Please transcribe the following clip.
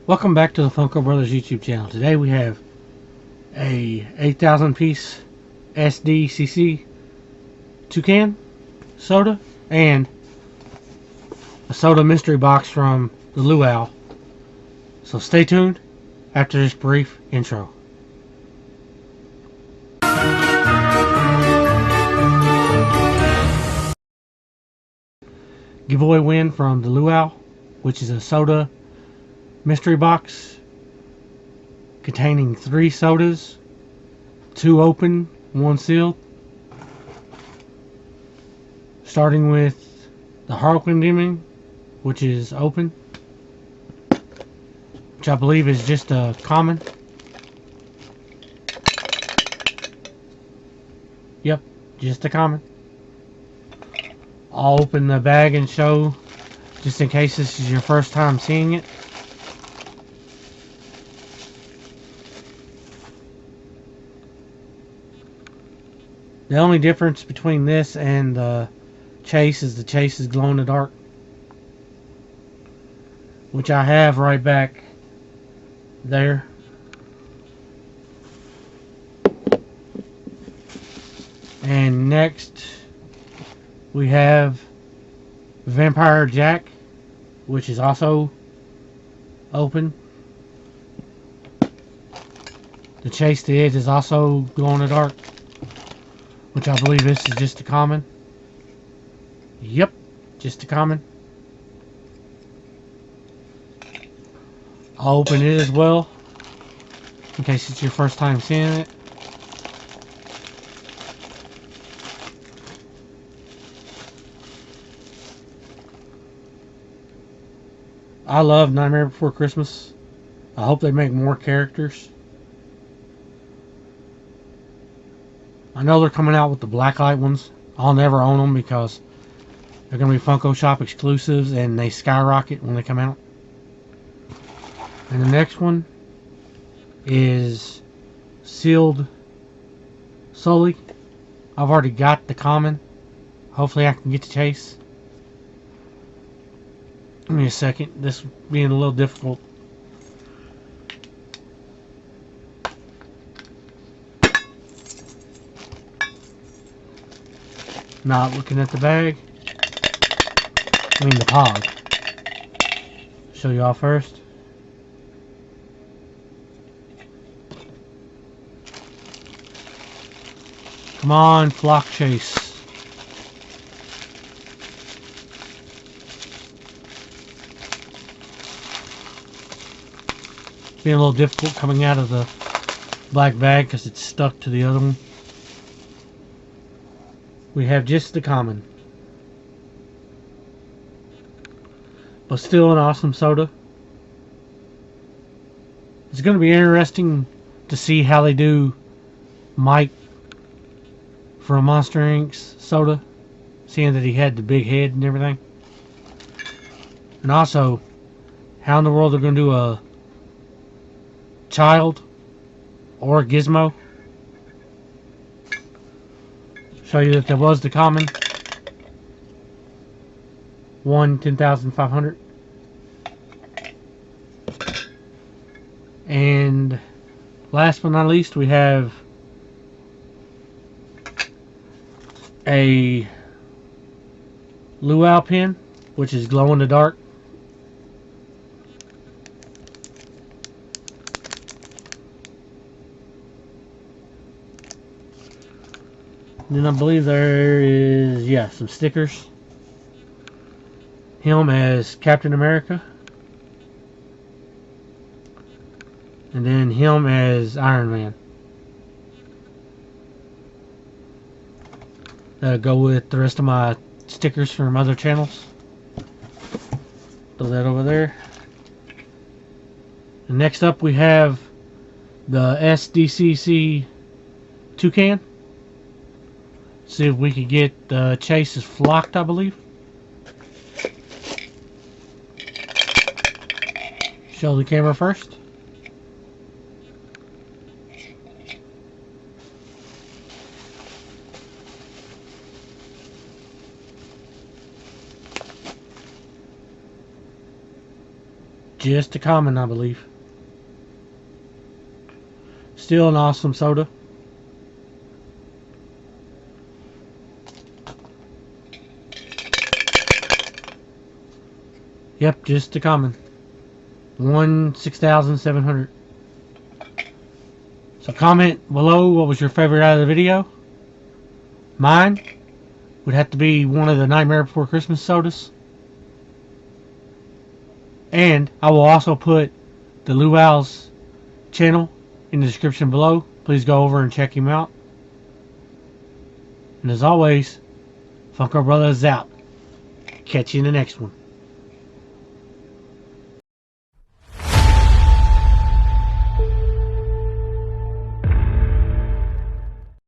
Welcome back to the Funko Brothers YouTube channel. Today we have a 8,000 piece Sdcc Toucan soda and a soda mystery box from the Luau. So stay tuned after this brief intro. Giveaway win from the Luau, which is a soda mystery box containing 3 sodas, 2 open, 1 sealed. Starting with the Harlequin Demon, which is open, which I believe is just a common. Yep, just a common. I'll open the bag and show, just in case this is your first time seeing it. The only difference between this and the Chase is the Chase is glow in the dark, which I have right back there. And next we have Vampire Jack, which is also open. The Chase to it is also glow in the dark, which I believe this is just a common. Yep, just a common. I'll open it as well, in case it's your first time seeing it. I love Nightmare Before Christmas. I hope they make more characters. I know they're coming out with the blacklight ones. I'll never own them because they're going to be Funko Shop exclusives and they skyrocket when they come out. And the next one is sealed Sully. I've already got the common. Hopefully I can get the Chase. Give me a second. This being a little difficult. Not looking at the bag. I mean the pod. Show you all first. Come on, Flock Chase. Being a little difficult coming out of the black bag because it's stuck to the other one. We have just the common, but still an awesome soda. It's going to be interesting to see how they do Mike from Monster Inc.'s soda, seeing that he had the big head and everything. And also, how in the world they're going to do a child or a Gizmo. Show you that there was the common. 10,500. And last but not least, we have a Luau pin, which is glow in the dark. And then I believe there is, yeah, some stickers. Him as Captain America. And then him as Iron Man. That'll go with the rest of my stickers from other channels. Throw that over there. And next up we have the Sdcc Toucan. See if we could get the Chase's flocked, I believe. Show the camera first. Just a common, I believe. Still an awesome soda. Yep, just a common. 6,700. So comment below what was your favorite out of the video. Mine would have to be one of the Nightmare Before Christmas sodas. And I will also put the Luau's channel in the description below. Please go over and check him out. And as always, Funko Brothers out. Catch you in the next one.